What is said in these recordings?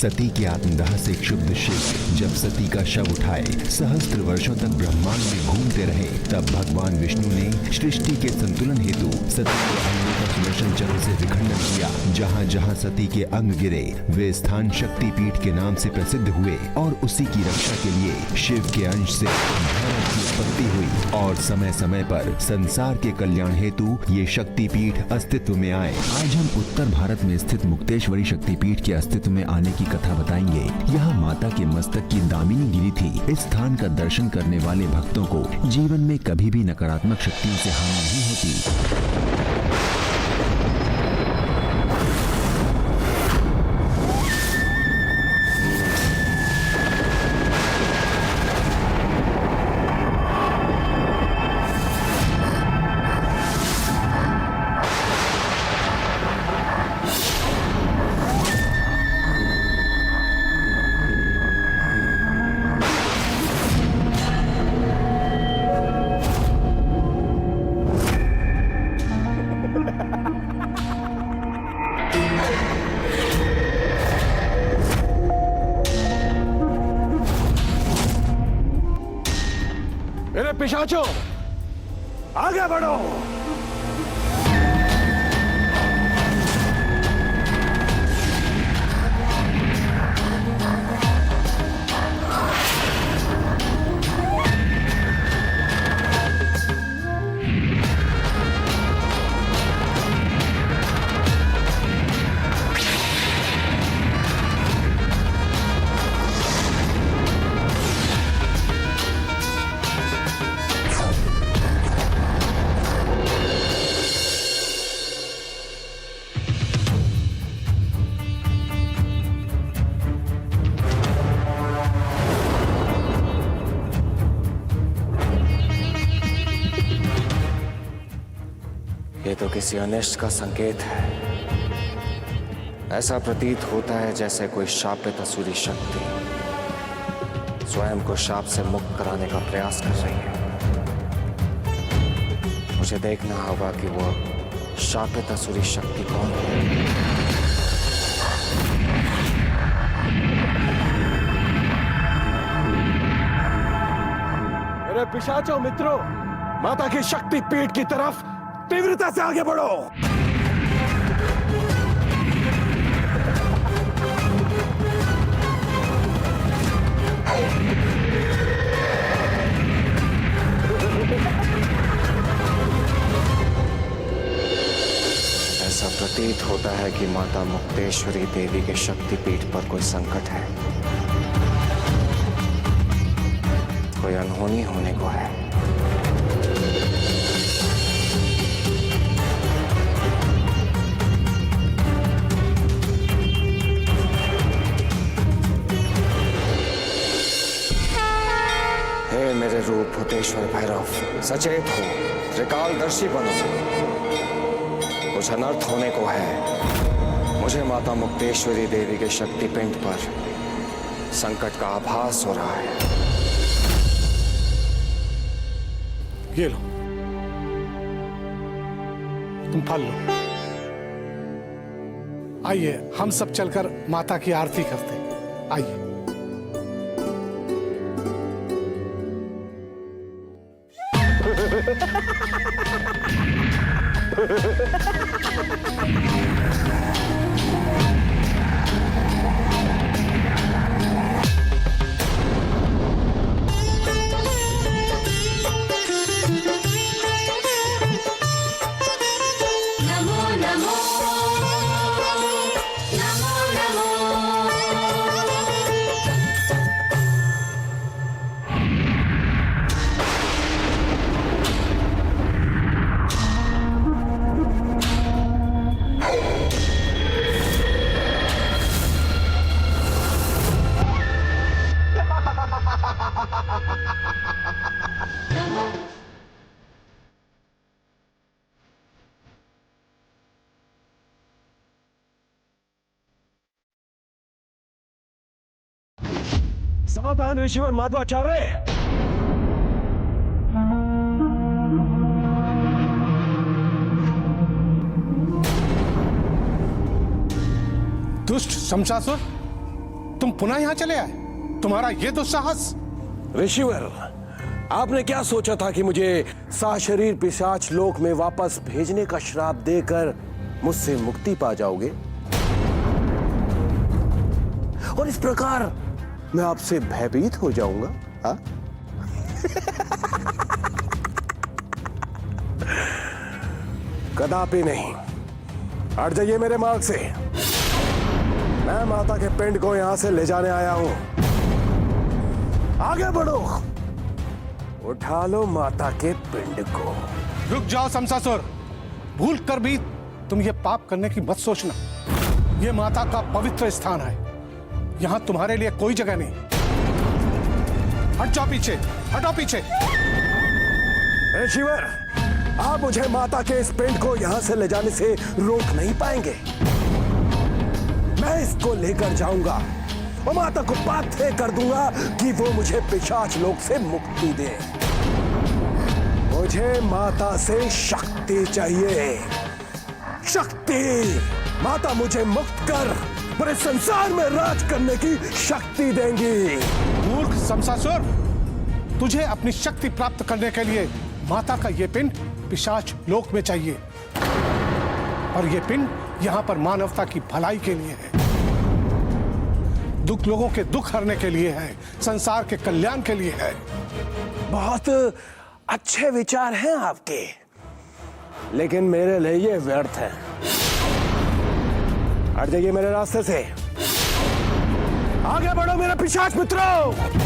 सती के आत्मदाह से क्षुब्ध शिव जब सती का शव उठाए सहस्त्र वर्षों तक ब्रह्मांड में घूमते रहे, तब भगवान विष्णु ने सृष्टि के संतुलन हेतु सती के अंगों का सुदर्शन चक्र से विखंडन किया। जहाँ जहाँ सती के अंग गिरे वे स्थान शक्ति पीठ के नाम से प्रसिद्ध हुए और उसी की रक्षा के लिए शिव के अंश से भैरव की उत्पत्ति हुई और समय समय पर संसार के कल्याण हेतु ये शक्ति पीठ अस्तित्व में आए। आज हम उत्तर भारत में स्थित मुक्तेश्वरी शक्ति पीठ के अस्तित्व में आने की कथा बताएंगे। यहाँ माता के मस्तक की दामिनी गिरी थी। इस स्थान का दर्शन करने वाले भक्तों को जीवन में कभी भी नकारात्मक शक्तियों से हानि नहीं होती। मेरे पिशाचों, आगे बढ़ो। ये तो किसी अनिष्ट का संकेत है। ऐसा प्रतीत होता है जैसे कोई शापित असुरी शक्ति स्वयं को शाप से मुक्त कराने का प्रयास कर रही है। मुझे देखना होगा कि वो शापित असुरी शक्ति कौन है। मेरे पिशाचों मित्रों, माता की शक्ति पीठ की तरफ तीव्रता से आगे बढ़ो। ऐसा प्रतीत होता है कि माता मुक्तेश्वरी देवी के शक्तिपीठ पर कोई संकट है, कोई अनहोनी होने को है। हे मेरे रूप भूतेश्वर भैरव, सचेत हो, त्रिकालदर्शी बनो। कुछ अनर्थ होने को है। मुझे माता मुक्तेश्वरी देवी के शक्तिपिंड पर संकट का आभास हो रहा है। ये लो, तुम फल लो। आइए हम सब चलकर माता की आरती करते हैं। आइए। सावधान ऋषिवर माधवाचार्य। दुष्ट शमशासुर, तुम पुनः यहाँ चले आए? तुम्हारा ये दुस्साहस? ऋषिवर, आपने क्या सोचा था कि मुझे साशरीर पिशाच लोक में वापस भेजने का श्राप देकर मुझसे मुक्ति पा जाओगे और इस प्रकार मैं आपसे भयभीत हो जाऊंगा? हाँ? कदापि नहीं। हट जाइए मेरे मार्ग से। मैं माता के पिंड को यहां से ले जाने आया हूं। आगे बढ़ो, उठा लो माता के पिंड को। रुक जाओ शमशासुर, भूल कर भी तुम ये पाप करने की मत सोचना। ये माता का पवित्र स्थान है, यहां तुम्हारे लिए कोई जगह नहीं। हट जाओ पीछे, हटो पीछे। शिवर, आप मुझे माता के इस पिंड को यहां से ले जाने से रोक नहीं पाएंगे। मैं इसको लेकर जाऊंगा और माता को बाध्य कर दूंगा कि वो मुझे पिशाच लोक से मुक्ति दे। मुझे माता से शक्ति चाहिए, शक्ति। माता मुझे मुक्त कर पूरे संसार में राज करने की शक्ति देंगी। मूर्ख शमशासुर, तुझे अपनी शक्ति प्राप्त करने के लिए माता का ये पिंड पिशाच लोक में चाहिए, और ये पिंड यहां पर मानवता की भलाई के लिए है, दुख लोगों के दुख हरने के लिए है, संसार के कल्याण के लिए है। बहुत अच्छे विचार हैं आपके, लेकिन मेरे लिए ये व्यर्थ है। हट जाइए मेरे रास्ते से। आगे बढ़ो मेरे पिशाच मित्रों।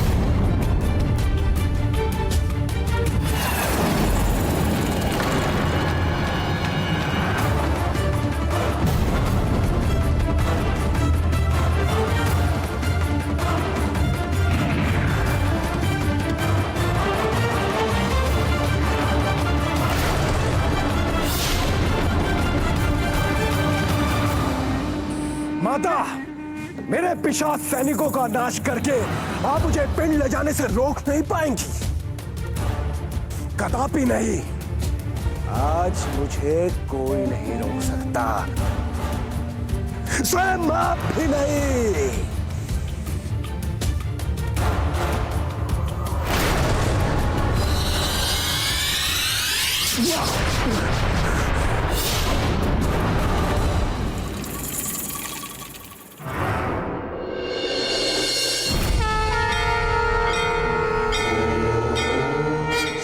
माता, मेरे पिशाच सैनिकों का नाश करके आप मुझे पिंड ले जाने से रोक नहीं पाएंगी, कदापि नहीं। आज मुझे कोई नहीं रोक सकता, स्वयं आप भी नहीं।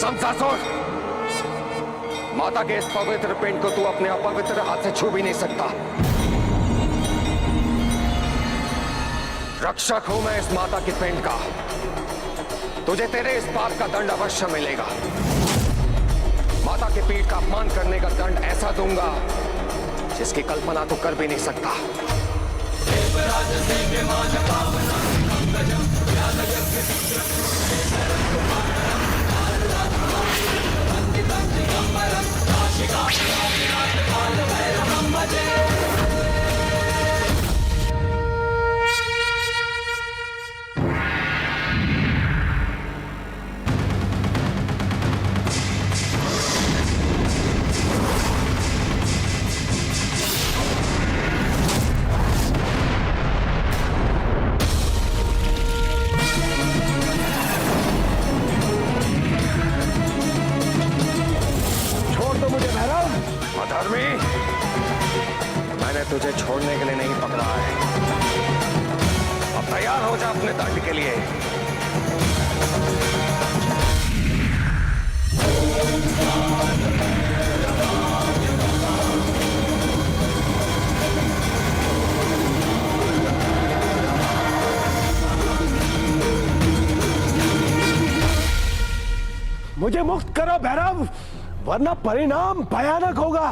शमशासुर, माता के इस पवित्र पिंड को तू अपने अपवित्र हाथ से छू भी नहीं सकता। रक्षक हूं मैं इस माता के पिंड का। तुझे तेरे इस पाप का दंड अवश्य मिलेगा। माता के पीठ का अपमान करने का दंड ऐसा दूंगा जिसकी कल्पना तू कर भी नहीं सकता। अधर्मी, मैंने तुझे छोड़ने के लिए नहीं पकड़ा है। अब तैयार हो जा अपने दंड के लिए। मुझे मुक्त करो भैरव, वरना परिणाम भयानक होगा।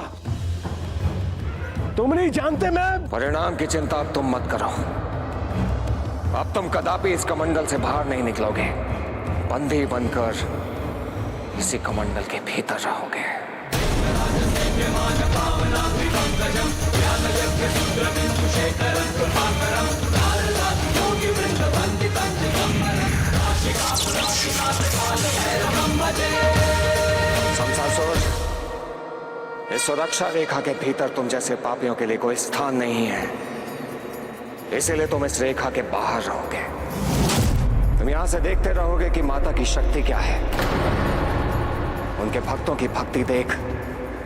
तुम नहीं जानते मैं। परिणाम की चिंता अब तुम मत करो। अब तुम कदापि इस कमंडल से बाहर नहीं निकलोगे। बंदी बनकर इसी कमंडल के भीतर रहोगे। शमशासुर, इस सुरक्षा रेखा के भीतर तुम जैसे पापियों के लिए कोई स्थान नहीं है। इसीलिए तुम इस रेखा के बाहर रहोगे। तुम यहां से देखते रहोगे कि माता की शक्ति क्या है। उनके भक्तों की भक्ति देख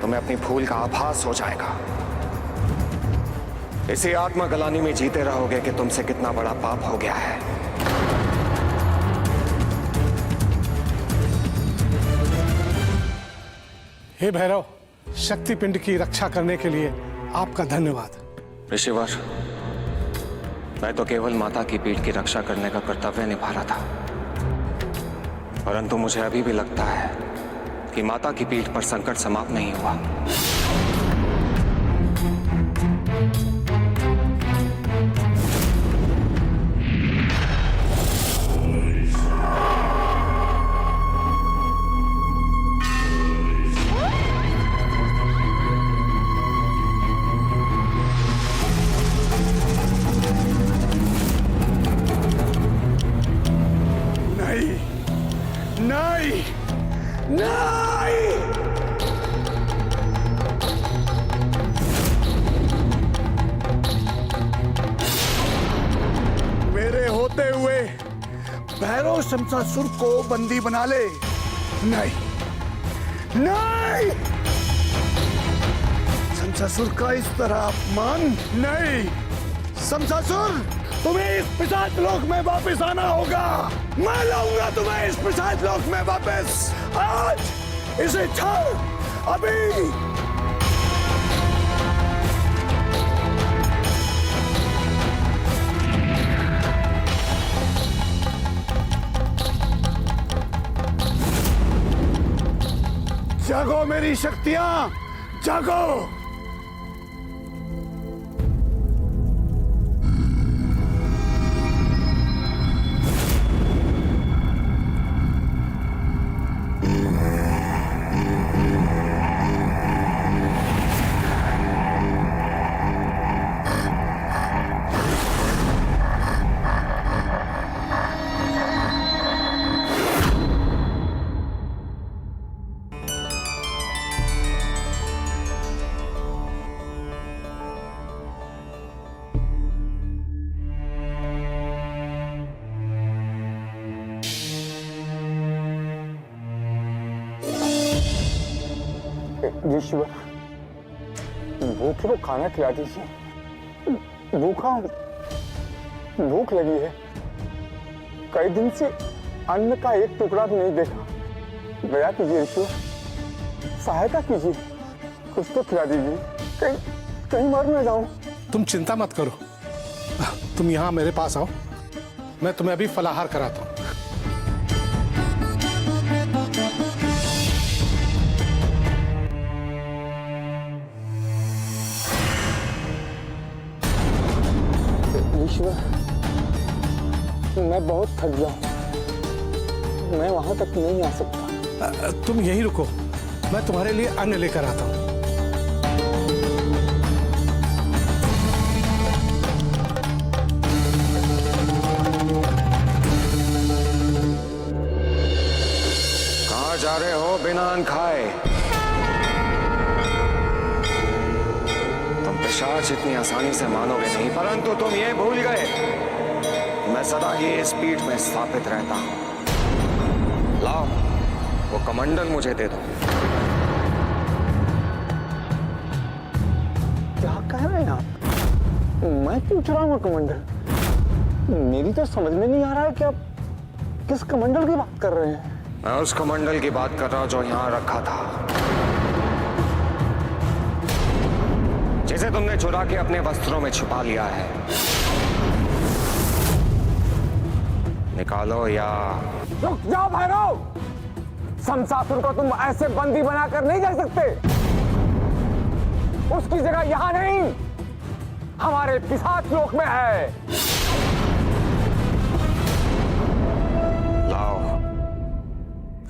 तुम्हें अपनी भूल का आभास हो जाएगा। इसी आत्मग्लानि में जीते रहोगे कि तुमसे कितना बड़ा पाप हो गया है। हे भैरव, शक्ति पिंड की रक्षा करने के लिए आपका धन्यवाद। ऋषिवर, मैं तो केवल माता की पीठ की रक्षा करने का कर्तव्य निभा रहा था, परंतु मुझे अभी भी लगता है कि माता की पीठ पर संकट समाप्त नहीं हुआ। नहीं, नहीं! मेरे होते हुए भैरव शमशासुर को बंदी बना ले। नहीं, नहीं! शमशासुर का इस तरह अपमान नहीं। शमशासुर, तुम्हें इस पिशाच लोक में वापस आना होगा। मैं लाऊंगा तुम्हें इस पिशाच लोक में वापस। आज इसे छोड़, अभी। जागो मेरी शक्तियां, जागो। ईश्वर, भूखे को खाना खिला दीजिए। भूखा हूं, भूख लगी है। कई दिन से अन्न का एक टुकड़ा भी नहीं देखा। दया कीजिए ईश्वर, सहायता कीजिए, कुछ तो खिला दीजिए। कहीं मर न जाऊं। तुम चिंता मत करो, तुम यहाँ मेरे पास आओ, मैं तुम्हें अभी फलाहार कराता हूँ। ईश्वर, मैं बहुत थक गया हूं, मैं वहां तक नहीं आ सकता। तुम यहीं रुको, मैं तुम्हारे लिए अन्न लेकर आता हूँ। कहाँ जा रहे हो बिना अन्न खाए? तुम पिशाच इतनी आसानी से मानोगे नहीं, परंतु तुम ये भूल गए, मैं सदा ही इस पीठ में स्थापित रहता हूं। लाओ, वो कमंडल मुझे दे दो। क्या कह रहे हैं आप? मैं पूछ रहा हूँ कमंडल। मेरी तो समझ में नहीं आ रहा है कि आप किस कमंडल की बात कर रहे हैं। मैं उस कमंडल की बात कर रहा हूं जो यहां रखा था, जिसे तुमने चुरा के अपने वस्त्रों में छुपा लिया है। निकालो या रुक जाओ भैरव, शमशासुर को तुम ऐसे बंदी बनाकर नहीं जा सकते। उसकी जगह यहां नहीं, हमारे पिशाच लोक में है। लाओ,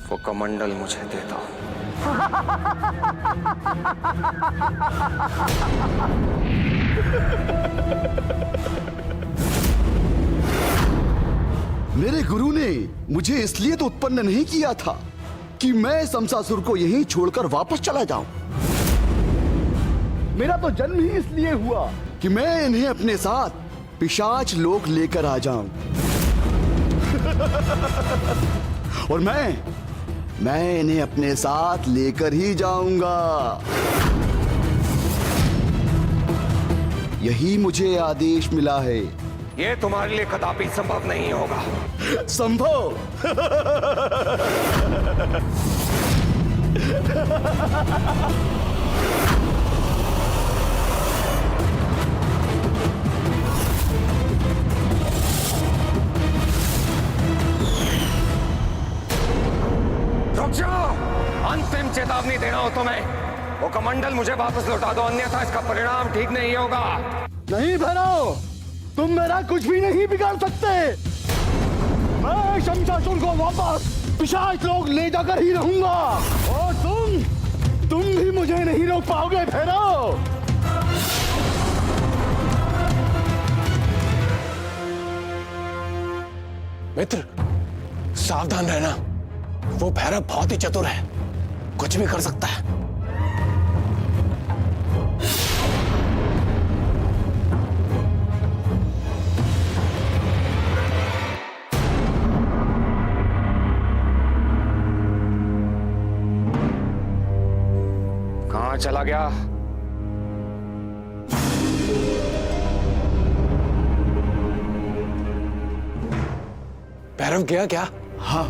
वो कमंडल मुझे दे दो। मेरे गुरु ने मुझे इसलिए तो उत्पन्न नहीं किया था कि मैं शमशासुर को यहीं छोड़कर वापस चला जाऊं। मेरा तो जन्म ही इसलिए हुआ कि मैं इन्हें अपने साथ पिशाच लोक लेकर आ जाऊं। और मैं इन्हें अपने साथ लेकर ही जाऊंगा। यही मुझे आदेश मिला है। ये तुम्हारे लिए कदापि संभव नहीं होगा। संभव? रुक जाओ। अंतिम चेतावनी देना हो तुम्हें। वो कमंडल मुझे वापस लौटा दो, अन्यथा इसका परिणाम ठीक नहीं होगा। नहीं भैरव, तुम मेरा कुछ भी नहीं बिगाड़ सकते। मैं शमशासुर को वापस पिशाच लोग ले जाकर ही रहूंगा। और तुम भी मुझे नहीं रोक पाओगे भैरव। मित्र, सावधान रहना। वो भैरव बहुत ही चतुर है, कुछ भी कर सकता है। कहां चला गया? भैरव गया क्या? हाँ,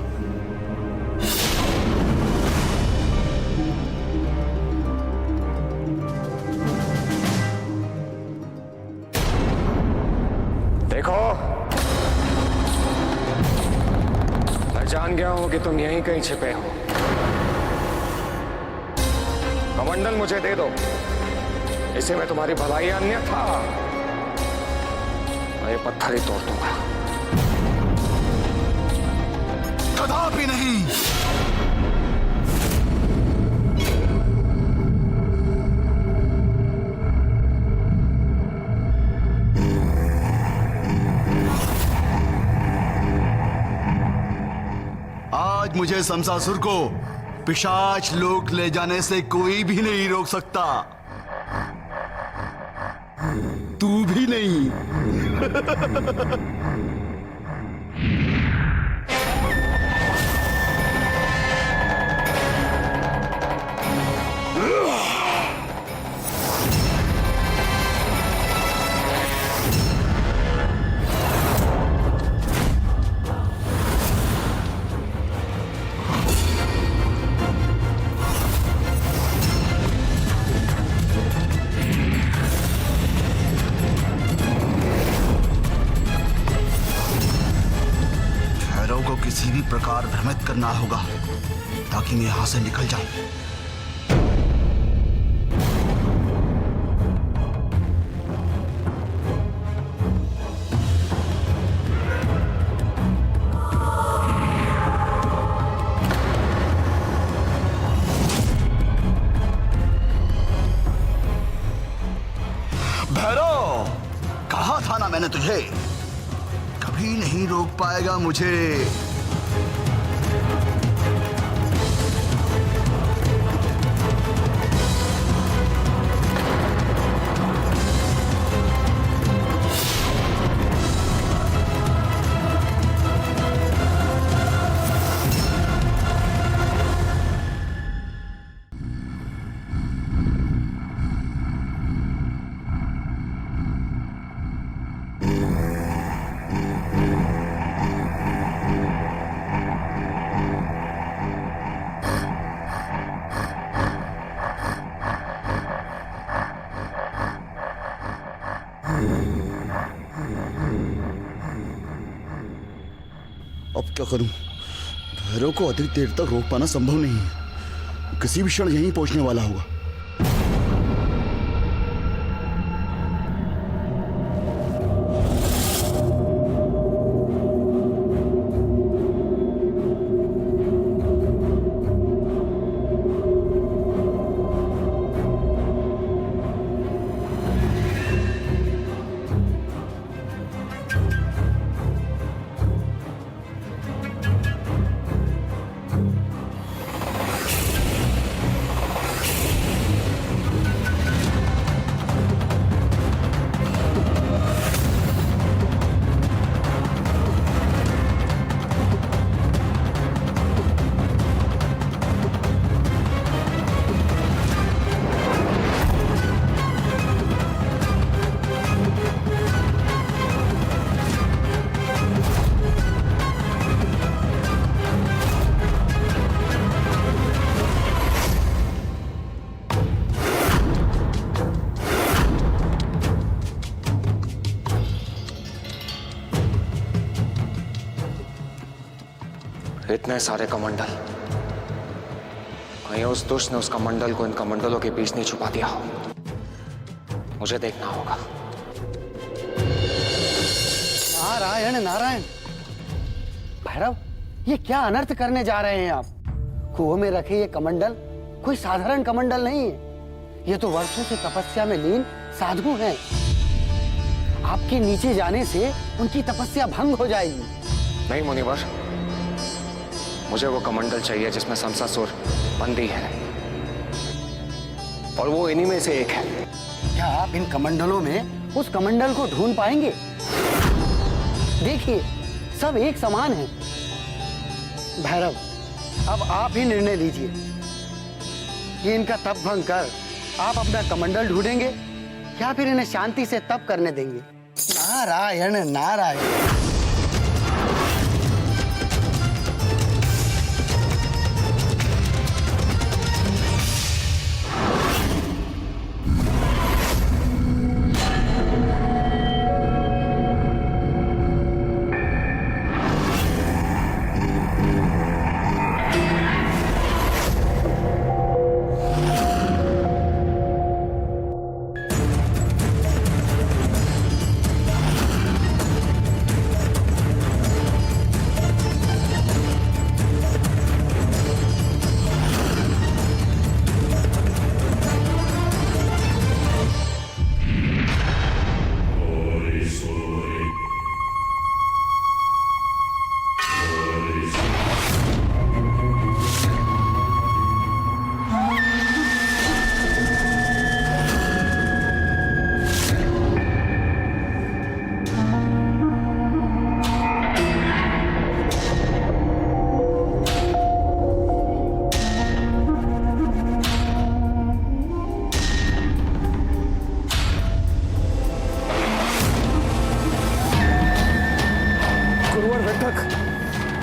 देखो, मैं जान गया हूं कि तुम यहीं कहीं छिपे हो। कमंडल मुझे दे दो, इसे मैं तुम्हारी भलाई, अन्यथा मैं ये पत्थर ही तोड़ दूंगा। कदापि नहीं। आज मुझे शमशासुर को पिशाच लोक ले जाने से कोई भी नहीं रोक सकता। तू भी नहीं। किसी भी प्रकार भ्रमित करना होगा ताकि मैं यहां से निकल जाऊं। भैरव, कहा था ना मैंने तुझे, कभी नहीं रोक पाएगा मुझे। अब क्या करूं? भैरव को अधिक देर तक रोक पाना संभव नहीं है। किसी भी क्षण यहीं पहुंचने वाला होगा। इतने सारे कमंडल, कहीं उस दुष्ट ने उस कमंडल को इन कमंडलों के बीच नहीं छुपा दिया हो। मुझे देखना होगा। नारायण नारायण। भैरव, ये क्या अनर्थ करने जा रहे हैं आप? कुओं में रखे ये कमंडल कोई साधारण कमंडल नहीं है। ये तो वर्षों से तपस्या में लीन साधु हैं। आपके नीचे जाने से उनकी तपस्या भंग हो जाएगी। नहीं मुनिवर, मुझे वो कमंडल चाहिए जिसमें शमशासुर बंदी है, और वो इन्हीं में से एक है। क्या आप इन कमंडलों में उस कमंडल को ढूंढ पाएंगे? देखिए, सब एक समान हैं। भैरव, अब आप ही निर्णय लीजिए कि इनका तप भंग कर आप अपना कमंडल ढूंढेंगे या फिर इन्हें शांति से तप करने देंगे। नारायण नारायण।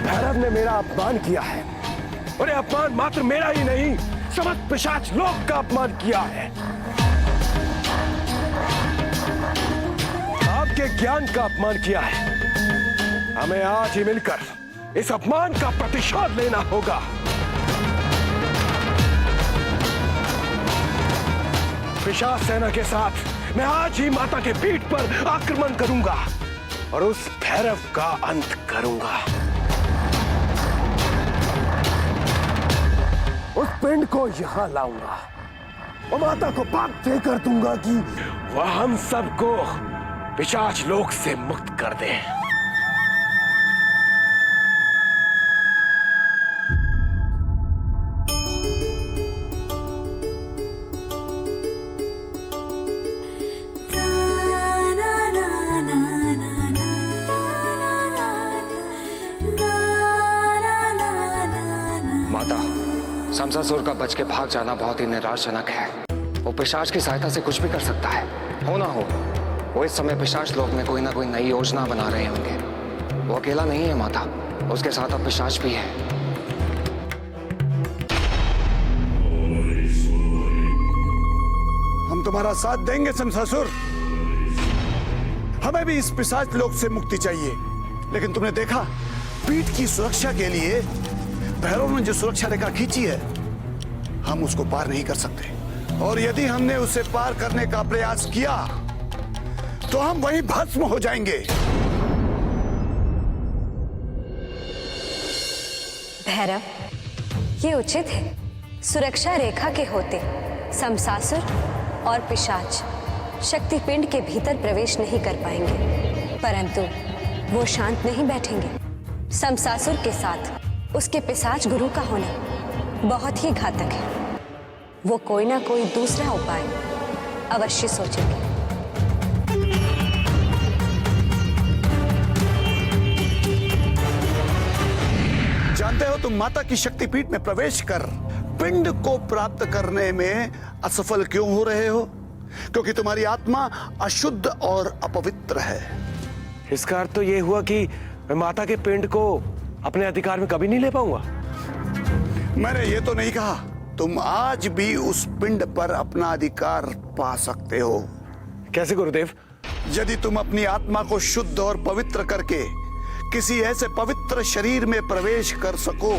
भैरव ने मेरा अपमान किया है, और ये अपमान मात्र मेरा ही नहीं, समस्त पिशाच लोक का अपमान किया है। आपके ज्ञान का अपमान किया है। हमें आज ही मिलकर इस अपमान का प्रतिशोध लेना होगा। पिशाच सेना के साथ मैं आज ही माता के पीठ पर आक्रमण करूंगा और उस भैरव का अंत करूंगा। उस पिंड को यहां लाऊंगा और माता को पाप देकर दूंगा कि वह हम सबको पिशाच लोक से मुक्त कर दे। शमशासुर का बच के भाग जाना बहुत ही निराशाजनक है। वो पिशाच की सहायता से कुछ भी कर सकता है। हो ना हो, वो इस समय पिशाच लोक में कोई ना कोई नई योजना बना रहे होंगे। वो अकेला नहीं है माता, उसके साथ अब पिशाच भी है। हम तुम्हारा साथ देंगे शमशासुर। हमें भी इस पिशाच लोक से मुक्ति चाहिए, लेकिन तुमने देखा, पीठ की सुरक्षा के लिए भैरव ने जो सुरक्षा रेखा खींची है, हम उसको पार नहीं कर सकते। और यदि हमने उसे पार करने का प्रयास किया तो हम वहीं भस्म हो जाएंगे। भैरव, ये उचित है। सुरक्षा रेखा के होते शमशासुर और पिशाच शक्तिपिंड के भीतर प्रवेश नहीं कर पाएंगे, परंतु वो शांत नहीं बैठेंगे। शमशासुर के साथ उसके पिशाच गुरु का होना बहुत ही घातक है। वो कोई ना कोई दूसरा उपाय अवश्य सोचेंगे। जानते हो, तुम माता की शक्तिपीठ में प्रवेश कर पिंड को प्राप्त करने में असफल क्यों हो रहे हो? क्योंकि तुम्हारी आत्मा अशुद्ध और अपवित्र है। इसका अर्थ तो ये हुआ कि मैं माता के पिंड को अपने अधिकार में कभी नहीं ले पाऊंगा। मैंने ये तो नहीं कहा। तुम आज भी उस पिंड पर अपना अधिकार पा सकते हो। कैसे गुरुदेव? यदि तुम अपनी आत्मा को शुद्ध और पवित्र करके किसी ऐसे पवित्र शरीर में प्रवेश कर सको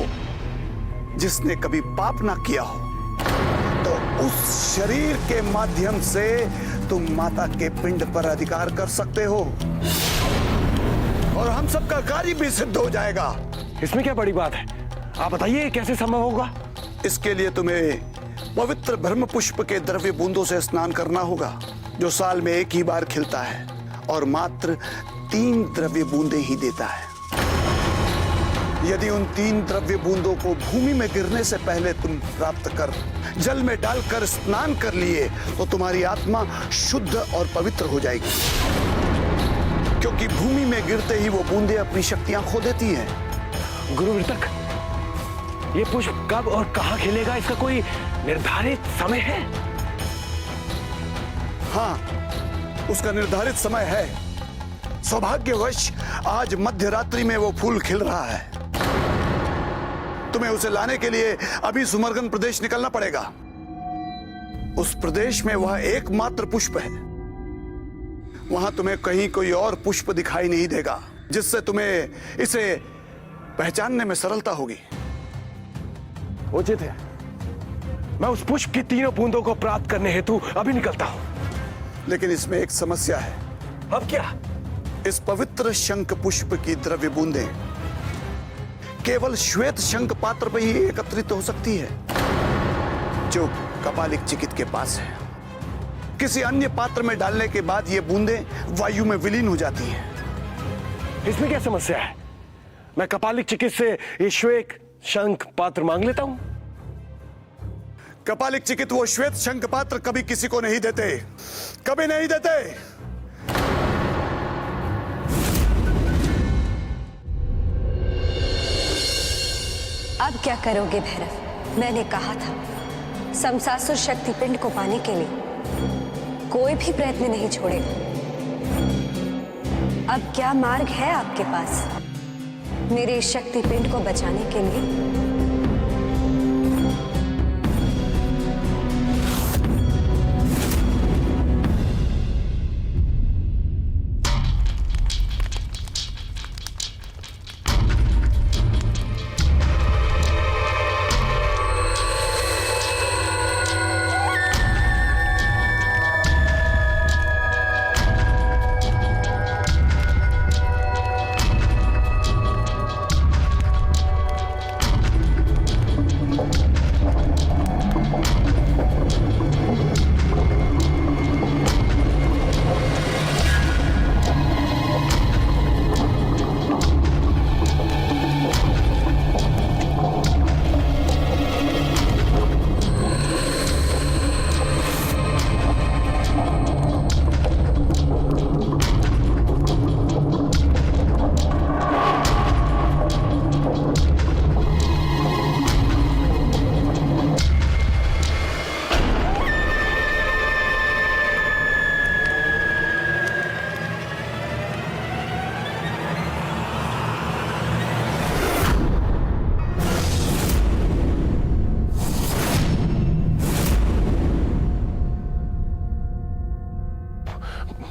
जिसने कभी पाप ना किया हो, तो उस शरीर के माध्यम से तुम माता के पिंड पर अधिकार कर सकते हो और हम सबका कार्य भी सिद्ध हो जाएगा। इसमें क्या बड़ी बात है? आप बताइए कैसे संभव होगा? इसके लिए तुम्हें पवित्र ब्रह्म पुष्प के द्रव्य बूंदों से स्नान करना होगा, जो साल में एक ही बार खिलता है और मात्र 3 द्रव्य बूंदे ही देता है। यदि उन 3 द्रव्य बूंदों को भूमि में गिरने से पहले तुम प्राप्त कर जल में डालकर स्नान कर लिए तो तुम्हारी आत्मा शुद्ध और पवित्र हो जाएगी, क्योंकि भूमि में गिरते ही वो बूंदे अपनी शक्तियां खो देती हैं। गुरुवृतक, ये पुष्प कब और कहां खिलेगा, इसका कोई निर्धारित समय है? हाँ, उसका निर्धारित समय है। सौभाग्यवश आज मध्य रात्रि में वो फूल खिल रहा है। तुम्हें उसे लाने के लिए अभी सुमरगन प्रदेश निकलना पड़ेगा। उस प्रदेश में वह एकमात्र पुष्प है। वहां तुम्हें कहीं कोई और पुष्प दिखाई नहीं देगा, जिससे तुम्हें इसे पहचानने में सरलता होगी। उचित है, मैं उस पुष्प की 3 बूंदों को प्राप्त करने हेतु अभी निकलता हूं। लेकिन इसमें एक समस्या है। अब क्या? इस पवित्र शंख पुष्प की द्रव्य बूंदें केवल श्वेत शंख पात्र पर ही एकत्रित हो सकती है, जो कपालिक चिकित के पास है। किसी अन्य पात्र में डालने के बाद ये बूंदें वायु में विलीन हो जाती हैं। इसमें क्या समस्या है? मैं कपालिक चिकित से ये श्वेत शंख पात्र मांग लेता हूं। कपालिक चिकित वो श्वेत शंख पात्र कभी किसी को नहीं देते, कभी नहीं देते। अब क्या करोगे भैरव? मैंने कहा था, समसासुर शक्ति पिंड को पाने के लिए कोई भी प्रयत्न नहीं छोड़ेगा। अब क्या मार्ग है आपके पास मेरे शक्ति पिंड को बचाने के लिए?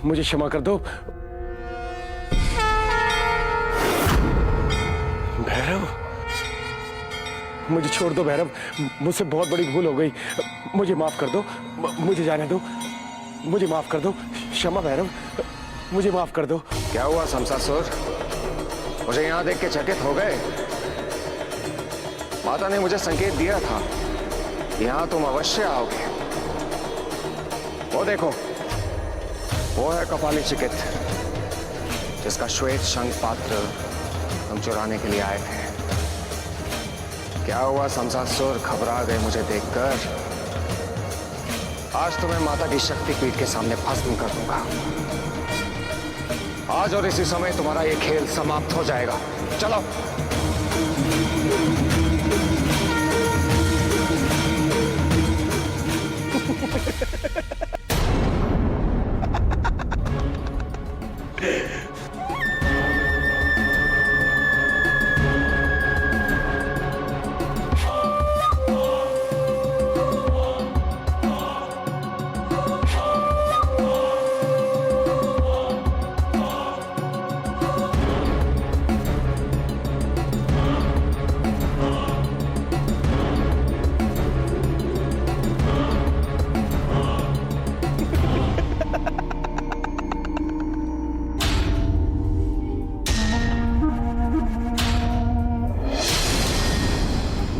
मुझे क्षमा कर दो भैरव, मुझे छोड़ दो भैरव, मुझसे बहुत बड़ी भूल हो गई। मुझे माफ कर दो, मुझे जाने दो, मुझे माफ कर दो। क्षमा भैरव, मुझे माफ कर दो। क्या हुआ समसासुर? मुझे यहां देख के चकित हो गए? माता ने मुझे संकेत दिया था, यहां तुम अवश्य आओगे। वो देखो, वो है कपालिक चिकित, जिसका श्वेत शंख पात्र हम चुराने के लिए आए थे। क्या हुआ समसासुर, घबरा गए मुझे देखकर? आज तुम्हें माता की शक्ति पीठ के सामने भस्म कर दूंगा। आज और इसी समय तुम्हारा ये खेल समाप्त हो जाएगा। चलो।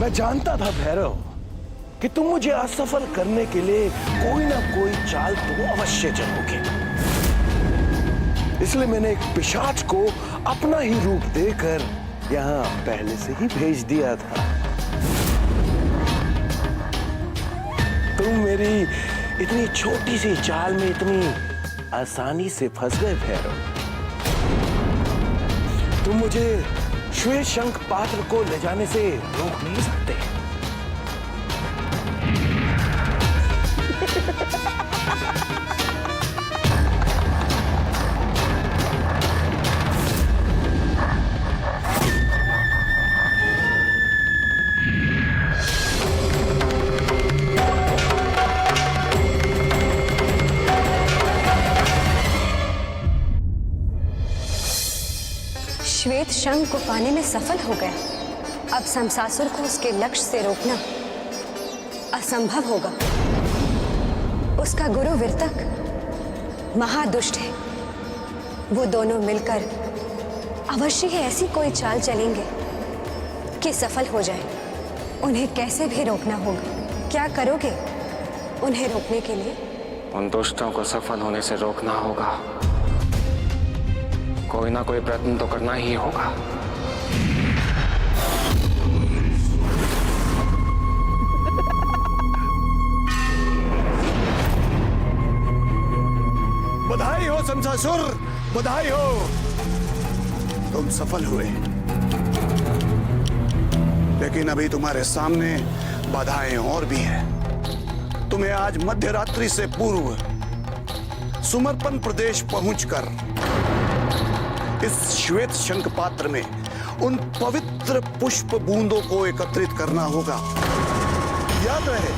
मैं जानता था भैरव कि तुम मुझे असफल करने के लिए कोई ना कोई चाल तुम अवश्य चलोगे। इसलिए मैंने एक पिशाच को अपना ही रूप देकर यहां पहले से ही भेज दिया था। तुम मेरी इतनी छोटी सी चाल में इतनी आसानी से फंस गए भैरव। तुम मुझे श्वेत शंख पात्र को ले जाने से रोक नहीं सकते। श्वेत शंख को पाने में सफल हो गया। अब शमशासुर को उसके लक्ष्य से रोकना असंभव होगा। उसका गुरु विरतक महादुष्ट है। वो दोनों मिलकर अवश्य ही ऐसी कोई चाल चलेंगे कि सफल हो जाए। उन्हें कैसे भी रोकना होगा। क्या करोगे उन्हें रोकने के लिए? उन दुष्टों को सफल होने से रोकना होगा। कोई ना कोई प्रयत्न तो करना ही होगा। बधाई हो शमशासुर, बधाई हो। तुम सफल हुए, लेकिन अभी तुम्हारे सामने बाधाएं और भी हैं। तुम्हें आज मध्य रात्रि से पूर्व सुमर्पण प्रदेश पहुंचकर इस श्वेत शंख पात्र में उन पवित्र पुष्प बूंदों को एकत्रित करना होगा। याद रहे,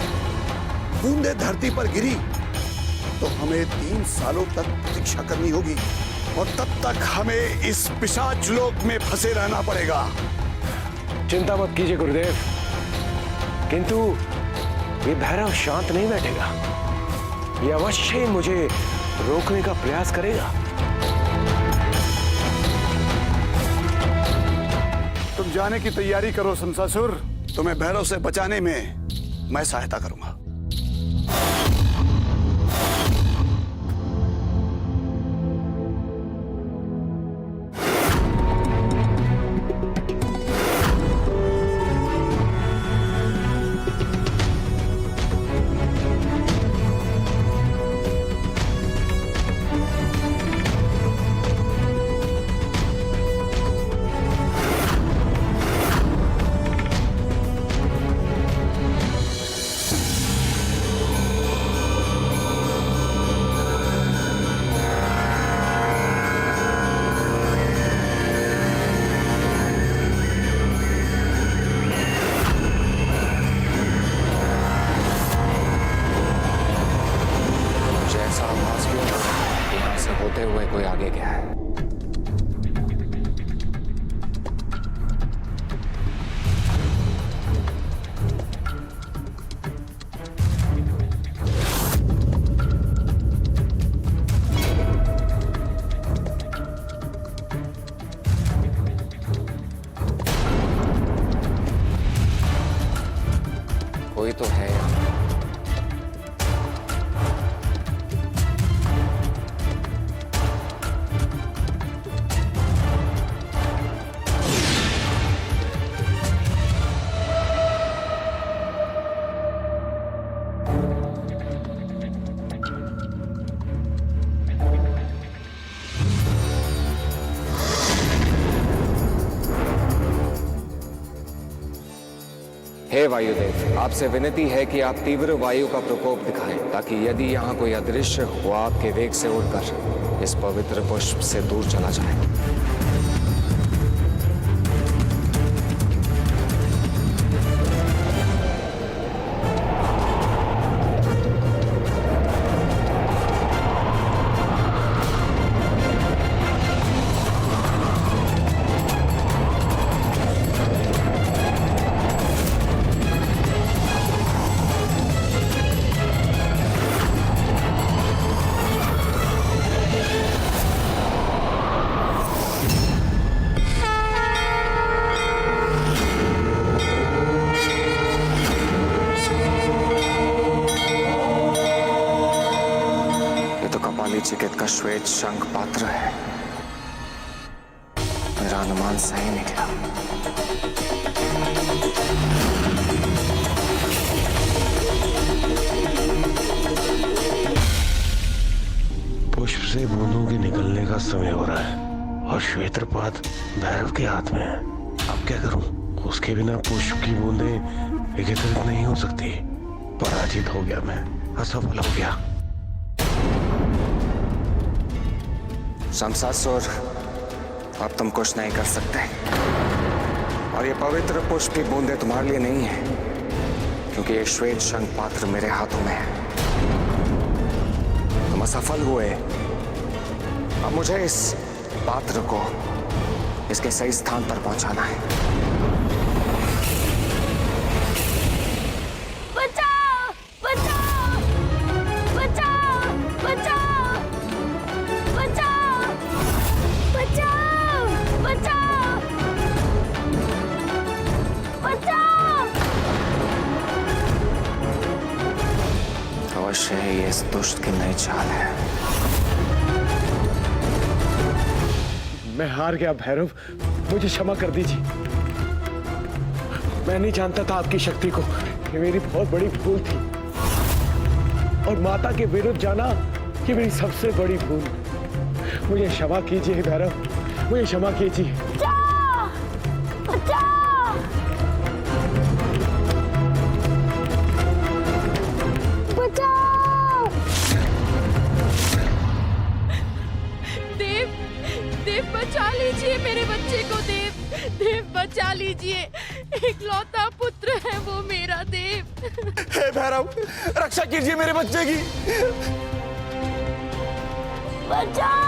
बूंदें धरती पर गिरी तो हमें 3 सालों तक प्रतीक्षा करनी होगी और तब तक हमें इस पिशाच लोक में फंसे रहना पड़ेगा। चिंता मत कीजिए गुरुदेव, किंतु ये भैरव शांत नहीं बैठेगा। ये अवश्य ही मुझे रोकने का प्रयास करेगा। तुम जाने की तैयारी करो शमशासुर। तुम्हें भैरव से बचाने में मैं सहायता करूंगा। होते हुए कोई आगे गया है। कोई तो है यहाँ। हे वायुदेव, आपसे विनती है कि आप तीव्र वायु का प्रकोप दिखाएं, ताकि यदि यहाँ कोई अदृश्य हो आपके वेग से उड़कर इस पवित्र पुष्प से दूर चला जाए। नचिकेत का श्वेत शंख पात्र है। मेरा अनुमान सही निकला। पुष्प से बूंदों के निकलने का समय हो रहा है और श्वेत्रपात भैरव के हाथ में है। अब क्या करूं? उसके बिना पुष्प की बूंदें एकत्रित नहीं हो सकती। पराजित हो गया मैं, असफल हो गया। शमशासुर, अब तुम कुछ नहीं कर सकते और ये पवित्र पुष्प की बूंदें तुम्हारे लिए नहीं है, क्योंकि ये श्वेत शंख पात्र मेरे हाथों में है। तुम असफल हुए। अब मुझे इस पात्र को इसके सही स्थान पर पहुंचाना है। बचाओ! बचाओ! बचाओ! बचाओ! बचाओ! बचाओ! बचाओ! बचाओ! अवश्य ही ये इस दुष्ट की नई चाल है। मैं हार गया भैरव, मुझे क्षमा कर दीजिए। मैं नहीं जानता था आपकी शक्ति को। ये मेरी बहुत बड़ी भूल थी और माता के विरुद्ध जाना ये मेरी सबसे बड़ी भूल। मुझे क्षमा कीजिए भैरव, मुझे क्षमा कीजिए। बचाओ! बचाओ! बचाओ! देव, देव बचा लीजिए मेरे बच्चे को। देव, देव बचा लीजिए। इकलौता पुत्र है वो मेरा। देव, हे भैरव, रक्षा कीजिए मेरे बच्चे की। बचाओ!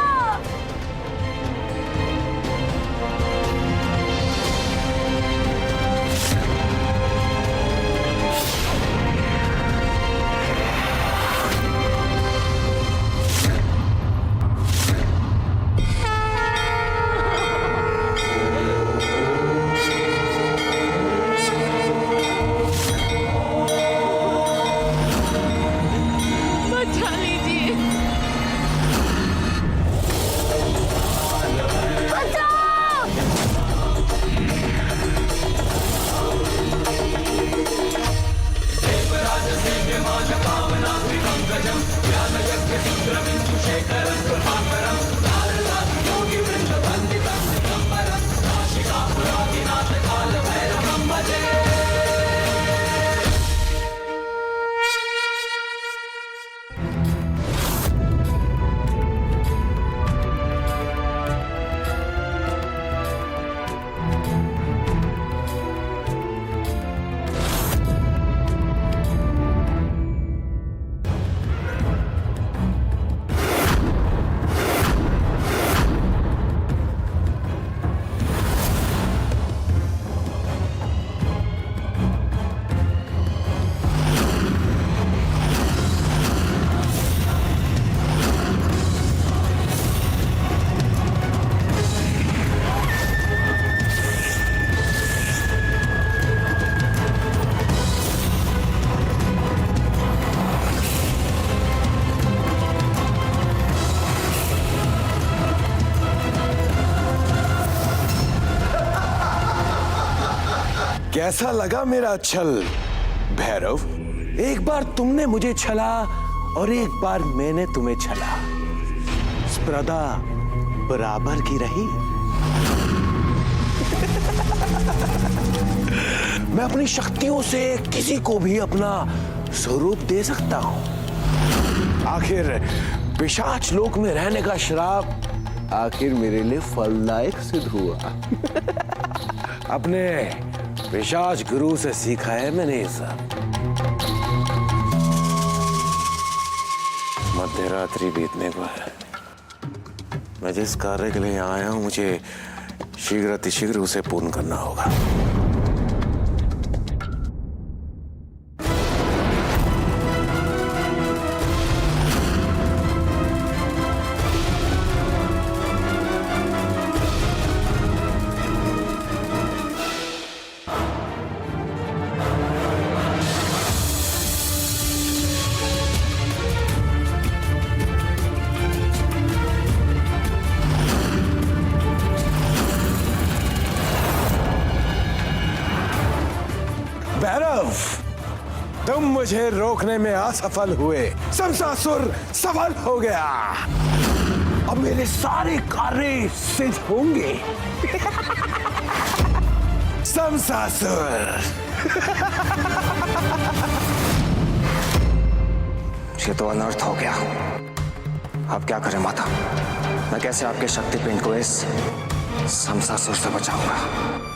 बचा लीजिए। बचाओ! कैसा लगा मेरा छल भैरव? एक बार तुमने मुझे छला और एक बार मैंने तुम्हें छला। स्पर्धा बराबर की रही। मैं अपनी शक्तियों से किसी को भी अपना स्वरूप दे सकता हूं। आखिर पिशाच लोक में रहने का श्राप आखिर मेरे लिए फलदायक सिद्ध हुआ। अपने पिशाच गुरु से सीखा है मैंने ये सब। मध्यरात्रि बीतने को है। मैं जिस कार्य के लिए यहाँ आया हूं मुझे शीघ्र अतिशीघ्र उसे पूर्ण करना होगा। भैरव, तुम मुझे रोकने में असफल हुए, शमशासुर सफल हो गया। अब मेरे सारे कार्य सिद्ध होंगे। शमशासुर, ये तो अनर्थ हो गया। अब क्या करें माता? मैं कैसे आपके शक्ति पिंड को इस शमशासुर से बचाऊंगा?